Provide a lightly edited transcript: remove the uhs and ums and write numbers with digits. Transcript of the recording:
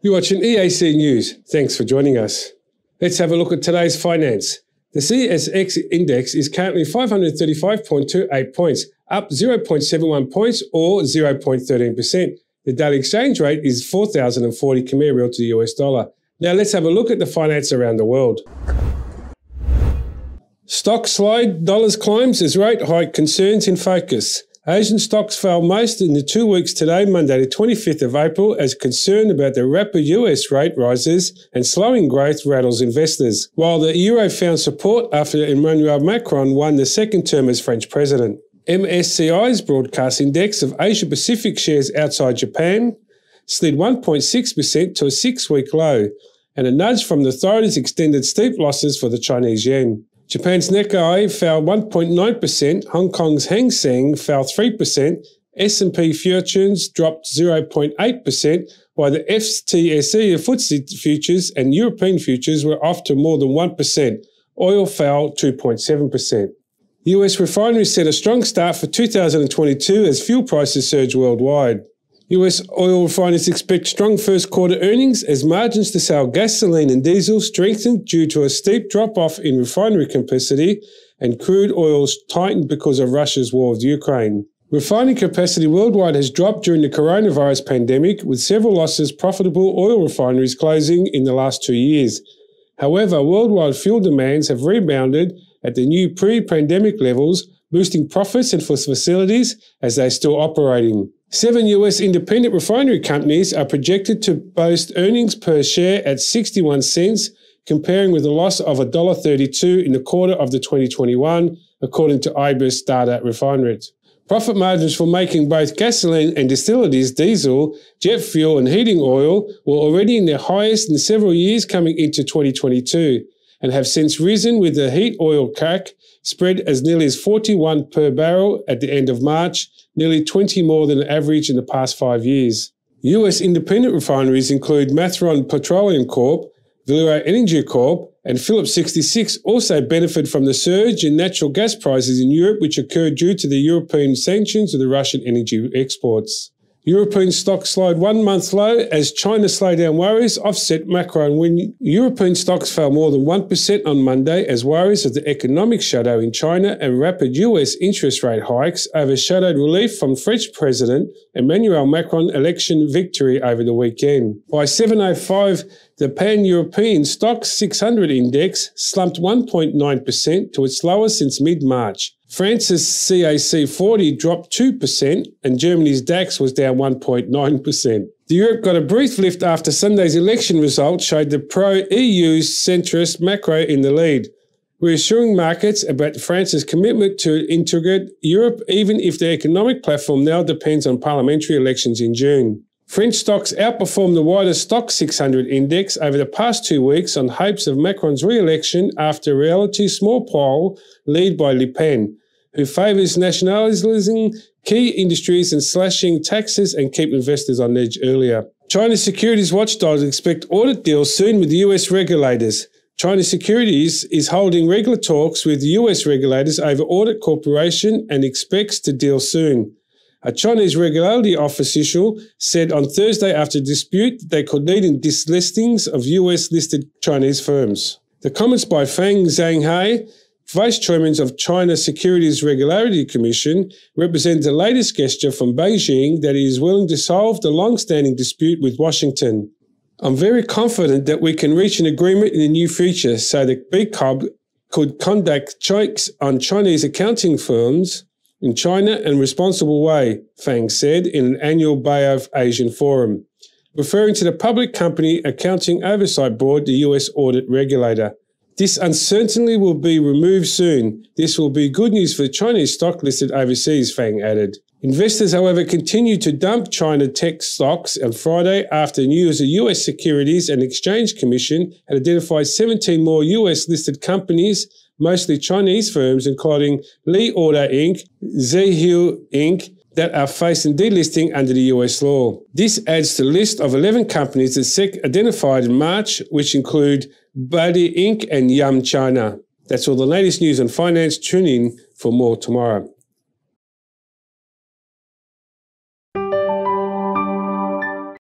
You're watching EAC News. Thanks for joining us. Let's have a look at today's finance. The CSX index is currently 535.28 points, up 0.71 points or 0.13%. The daily exchange rate is 4,040 Khmer Real to the US dollar. Now let's have a look at the finance around the world. Stock slide, dollars climbs as rate hike concerns in focus. Asian stocks fell most in the 2 weeks today, Monday the 25th of April, as concern about the rapid US rate rises and slowing growth rattles investors, while the euro found support after Emmanuel Macron won the second term as French president. MSCI's broadcast index of Asia-Pacific shares outside Japan slid 1.6% to a 6-week low, and a nudge from the authorities extended steep losses for the Chinese yen. Japan's Nikkei fell 1.9%, Hong Kong's Hang Seng fell 3%, S&P futures dropped 0.8%, while the FTSE futures and European futures were off to more than 1%. Oil fell 2.7%. US refineries set a strong start for 2022 as fuel prices surge worldwide. US oil refiners expect strong first quarter earnings as margins to sell gasoline and diesel strengthened due to a steep drop-off in refinery capacity and crude oils tightened because of Russia's war with Ukraine. Refining capacity worldwide has dropped during the coronavirus pandemic, with several losses profitable oil refineries closing in the last 2 years. However, worldwide fuel demands have rebounded at the new pre-pandemic levels, boosting profits and for facilities as they are still operating. 7 US independent refinery companies are projected to boast earnings per share at 61 cents, comparing with a loss of $1.32 in the quarter of the 2021, according to IBIS data refineries. Profit margins for making both gasoline and distilleries diesel, jet fuel and heating oil were already in their highest in several years coming into 2022, and have since risen with the heat oil crack spread as nearly as 41 per barrel at the end of March, nearly 20 more than the average in the past 5 years. US independent refineries include Mathron Petroleum Corp, Valero Energy Corp, and Phillips 66 also benefit from the surge in natural gas prices in Europe, which occurred due to the European sanctions of the Russian energy exports. European stocks slide 1 month low as China slowdown worries offset macro win. European stocks fell more than 1% on Monday as worries of the economic shadow in China and rapid US interest rate hikes overshadowed relief from French President Emmanuel Macron election victory over the weekend. By 7:05, the Pan-European Stoxx 600 index slumped 1.9% to its lowest since mid-March. France's CAC 40 dropped 2% and Germany's DAX was down 1.9%. The Europe got a brief lift after Sunday's election result showed the pro-EU centrist Macron in the lead, reassuring markets about France's commitment to integrate Europe even if the economic platform now depends on parliamentary elections in June. French stocks outperformed the wider Stoxx 600 index over the past 2 weeks on hopes of Macron's re-election after a relatively small poll led by Le Pen, who favours nationalising key industries and slashing taxes and keep investors on edge earlier. China securities watchdogs expect audit deals soon with US regulators. China Securities is holding regular talks with US regulators over Audit Corporation and expects to deal soon. A Chinese regulatory official said on Thursday after a dispute that they could lead in dislistings of US-listed Chinese firms. The comments by Fang Zhanghai, Vice Chairman of China Securities Regulatory Commission, represent the latest gesture from Beijing that it is willing to solve the long-standing dispute with Washington. I'm very confident that we can reach an agreement in the near future so that BCOB could conduct checks on Chinese accounting firms in China in a responsible way, Fang said in an annual Bay of Asian forum, referring to the Public Company Accounting Oversight Board, the US audit regulator. This uncertainty will be removed soon. This will be good news for Chinese stock listed overseas, Fang added. Investors, however, continue to dump China tech stocks on Friday after news the US Securities and Exchange Commission had identified 17 more US-listed companies, mostly Chinese firms, including Li Auto Inc., Zhehe Inc., that are facing delisting under the US law. This adds to the list of 11 companies that SEC identified in March, which include Badi Inc. and Yum China. That's all the latest news on finance. Tune in for more tomorrow.